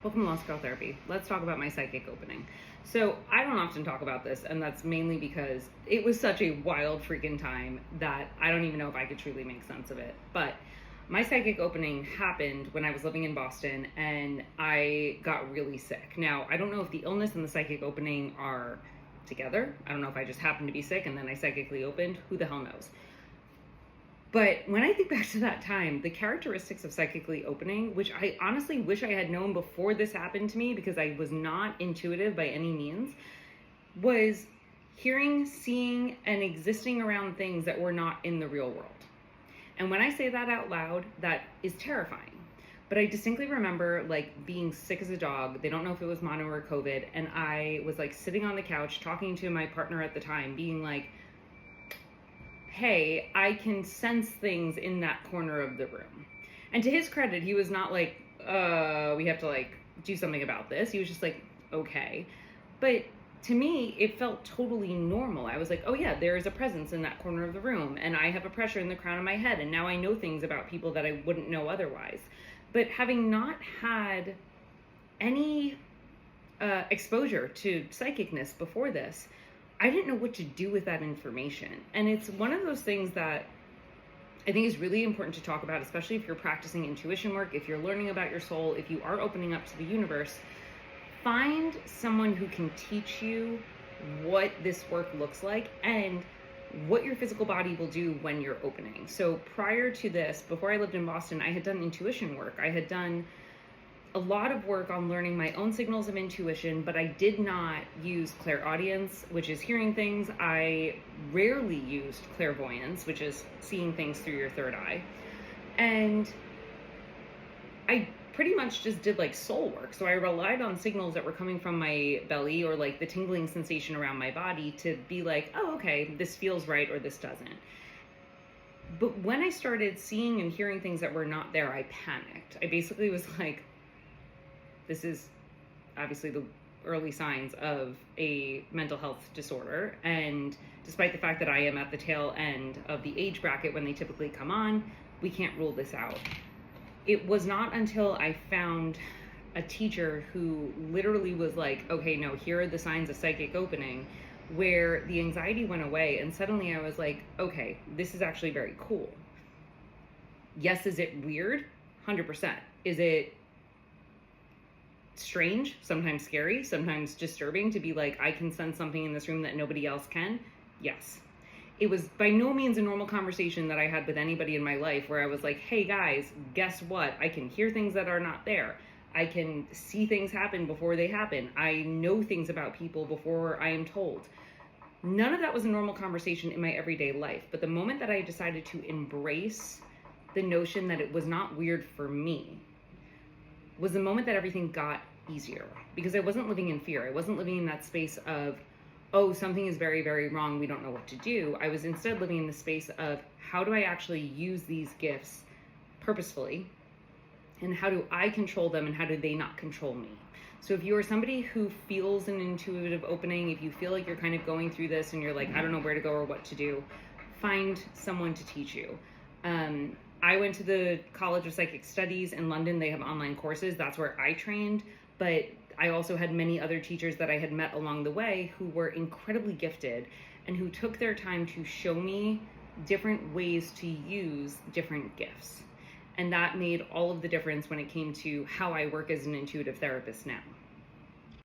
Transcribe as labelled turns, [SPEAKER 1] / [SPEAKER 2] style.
[SPEAKER 1] Welcome to Lost Girl Therapy. Let's talk about my psychic opening. So I don't often talk about this, and that's mainly because it was such a wild freaking time that I don't even know if I could truly make sense of it. But my psychic opening happened when I was living in Boston and I got really sick. Now, I don't know if the illness and the psychic opening are together. I don't know if I just happened to be sick and then I psychically opened. Who the hell knows? But when I think back to that time, the characteristics of psychically opening, which I honestly wish I had known before this happened to me because I was not intuitive by any means, was hearing, seeing, and existing around things that were not in the real world. And when I say that out loud, that is terrifying. But I distinctly remember being sick as a dog. They don't know if it was mono or COVID. And I was sitting on the couch talking to my partner at the time, being like, hey, I can sense things in that corner of the room. And to his credit, he was not like, we have to do something about this. He was just like, okay. But to me, it felt totally normal. I was like, oh yeah, there is a presence in that corner of the room. And I have a pressure in the crown of my head. And now I know things about people that I wouldn't know otherwise. But having not had any exposure to psychicness before this, I didn't know what to do with that information. And it's one of those things that I think is really important to talk about, especially if you're practicing intuition work, if you're learning about your soul, if you are opening up to the universe. Find someone who can teach you what this work looks like and what your physical body will do when you're opening. So prior to this, before I lived in Boston, I had done intuition work. I had done a lot of work on learning my own signals of intuition, but I did not use clairaudience, which is hearing things. I rarely used clairvoyance, which is seeing things through your third eye. And I pretty much just did soul work. So I relied on signals that were coming from my belly or the tingling sensation around my body to be like, oh, okay, this feels right or this doesn't. But when I started seeing and hearing things that were not there, I panicked. I basically was like, this is obviously the early signs of a mental health disorder. And despite the fact that I am at the tail end of the age bracket when they typically come on, we can't rule this out. It was not until I found a teacher who literally was like, okay, no, here are the signs of psychic opening, where the anxiety went away. And suddenly I was like, okay, this is actually very cool. Yes, is it weird? 100%. Is it strange, sometimes scary, sometimes disturbing to be like, I can sense something in this room that nobody else can? Yes. It was by no means a normal conversation that I had with anybody in my life where I was like, hey guys, guess what? I can hear things that are not there. I can see things happen before they happen. I know things about people before I am told. None of that was a normal conversation in my everyday life. But the moment that I decided to embrace the notion that it was not weird for me was the moment that everything got easier, because I wasn't living in fear. I wasn't living in that space of, oh, something is very, very wrong, we don't know what to do. I was instead living in the space of, how do I actually use these gifts purposefully? And how do I control them, and how do they not control me? So if you are somebody who feels an intuitive opening, if you feel like you're kind of going through this and you're like, I don't know where to go or what to do, find someone to teach you. I went to the College of Psychic Studies in London. They have online courses. That's where I trained. But I also had many other teachers that I had met along the way who were incredibly gifted and who took their time to show me different ways to use different gifts. And that made all of the difference when it came to how I work as an intuitive therapist now.